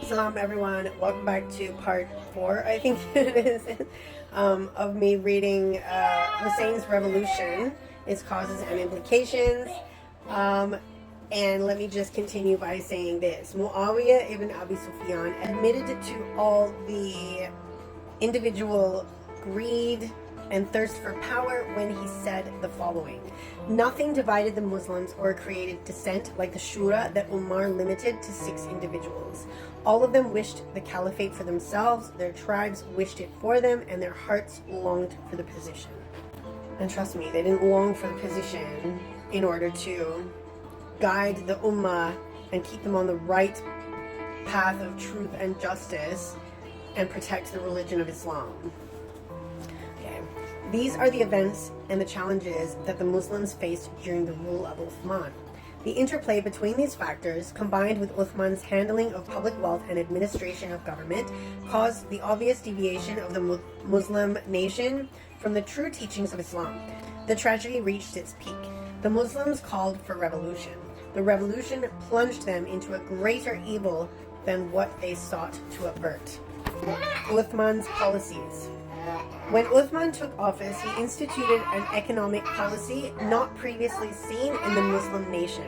Salam everyone, welcome back to part 4, I think it is, of me reading Hussein's Revolution, its causes and implications. And let me just continue by saying this. Muawiyah ibn Abi Sufyan admitted to all the individual greed and thirst for power when he said the following: nothing divided the Muslims or created dissent like the Shura that Umar limited to 6 individuals. All of them wished the caliphate for themselves, their tribes wished it for them, and their hearts longed for the position. And trust me, they didn't long for the position in order to guide the Ummah and keep them on the right path of truth and justice and protect the religion of Islam. These are the events and the challenges that the Muslims faced during the rule of Uthman. The interplay between these factors, combined with Uthman's handling of public wealth and administration of government, caused the obvious deviation of the Muslim nation from the true teachings of Islam. The tragedy reached its peak. The Muslims called for revolution. The revolution plunged them into a greater evil than what they sought to avert. Uthman's policies. When Uthman took office, he instituted an economic policy not previously seen in the Muslim nation.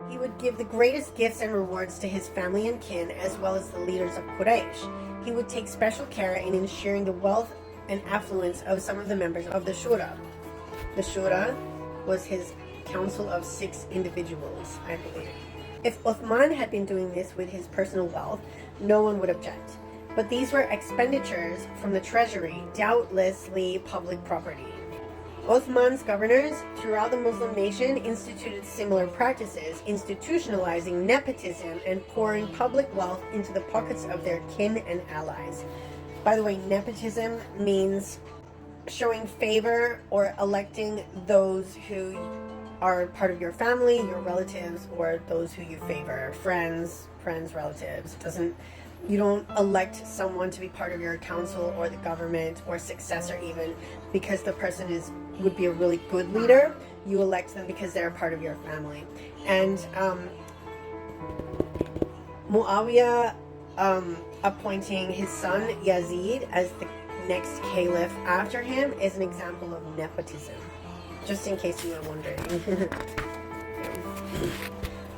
He would give the greatest gifts and rewards to his family and kin, as well as the leaders of Quraysh. He would take special care in ensuring the wealth and affluence of some of the members of the Shura. The Shura was his council of 6 individuals, I believe. If Uthman had been doing this with his personal wealth, no one would object. But these were expenditures from the treasury, doubtlessly public property. Uthman's governors throughout the Muslim nation instituted similar practices, institutionalizing nepotism and pouring public wealth into the pockets of their kin and allies. By the way, nepotism means showing favor or electing those who are part of your family, your relatives, or those who you favor, friends, relatives. You don't elect someone to be part of your council or the government or successor even because the person would be a really good leader. You elect them because they're a part of your family. And Muawiyah appointing his son Yazid as the next caliph after him is an example of nepotism, just in case you were wondering.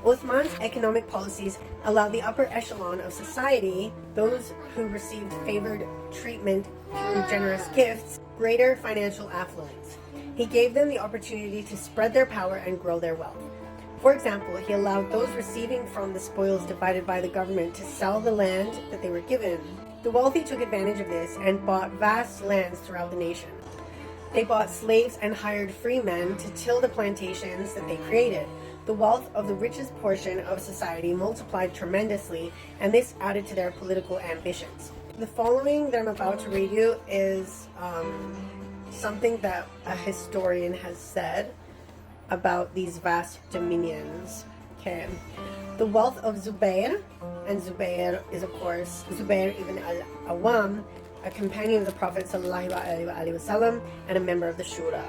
Uthman's economic policies allowed the upper echelon of society, those who received favored treatment through generous gifts, greater financial affluence. He gave them the opportunity to spread their power and grow their wealth. For example, he allowed those receiving from the spoils divided by the government to sell the land that they were given. The wealthy took advantage of this and bought vast lands throughout the nation. They bought slaves and hired free men to till the plantations that they created. The wealth of the richest portion of society multiplied tremendously, and this added to their political ambitions. The following that I'm about to read you is something that a historian has said about these vast dominions. Okay. The wealth of Zubair, and Zubair is of course Zubair ibn al-Awwam, a companion of the Prophet ﷺ and a member of the Shura.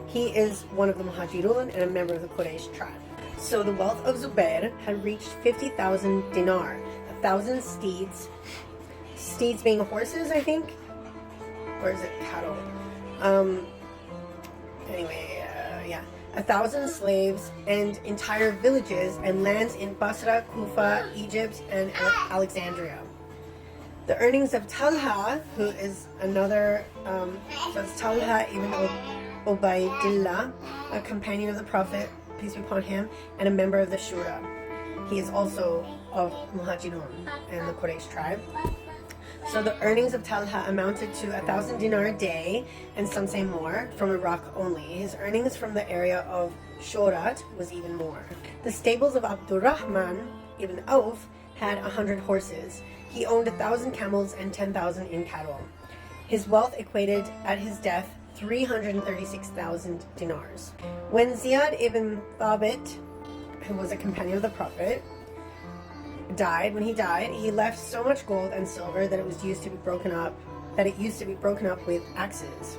He is one of the Muhajirun and a member of the Quraysh tribe. So the wealth of Zubair had reached 50,000 dinar, 1,000 steeds. Steeds being horses, I think? Or is it cattle? Yeah. 1,000 slaves and entire villages and lands in Basra, Kufa, Egypt, and Alexandria. The earnings of Talha, who is another, so it's Talha ibn Ubaidillah, a companion of the Prophet, peace be upon him, and a member of the Shura. He is also of Muhajirun and the Quraysh tribe. So the earnings of Talha amounted to 1,000 dinar a day, and some say more, from Iraq only. His earnings from the area of Shorat was even more. The stables of Abdurrahman ibn Auf had 100 horses. He owned 1,000 camels and 10,000 in cattle. His wealth equated at his death 336,000 dinars. When Ziyad ibn Thabit, who was a companion of the Prophet, died, he left so much gold and silver that it used to be broken up with axes.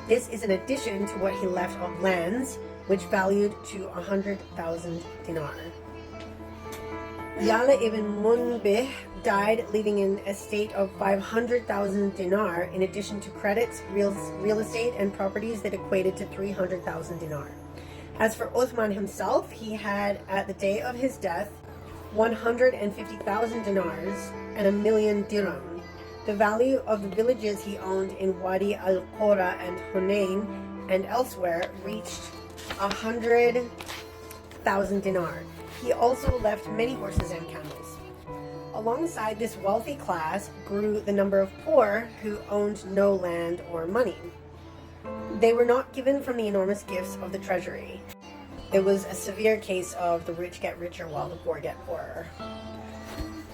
This is in addition to what he left of lands, which valued to 100,000 dinar. Yala ibn Munbih died leaving an estate of 500,000 dinar in addition to credits, real estate, and properties that equated to 300,000 dinar. As for Uthman himself, he had, at the day of his death, 150,000 dinars and 1,000,000 dirham. The value of the villages he owned in Wadi al-Qura and Hunain and elsewhere reached 100,000 dinar. He also left many horses and camels. Alongside this wealthy class grew the number of poor who owned no land or money. They were not given from the enormous gifts of the treasury. It was a severe case of the rich get richer while the poor get poorer.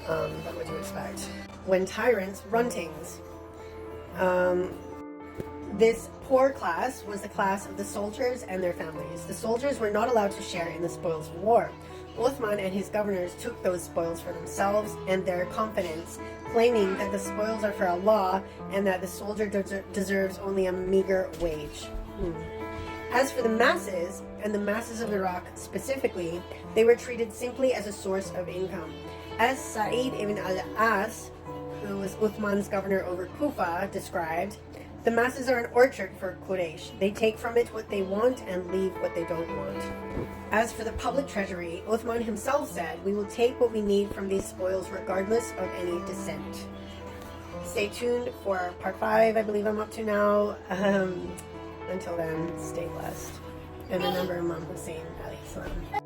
But what do you expect? When tyrants run things. This poor class was the class of the soldiers and their families. The soldiers were not allowed to share in the spoils of war. Uthman and his governors took those spoils for themselves and their confidence, claiming that the spoils are for Allah and that the soldier deserves only a meager wage. As for the masses, and the masses of Iraq specifically, they were treated simply as a source of income. As Sa'id ibn al-As, who was Uthman's governor over Kufa, described, the masses are an orchard for Quraysh. They take from it what they want and leave what they don't want. As for the public treasury, Uthman himself said, we will take what we need from these spoils regardless of any dissent. Stay tuned for part 5, I believe I'm up to now. Until then, stay blessed. And remember Imam Hussain alayhi salam.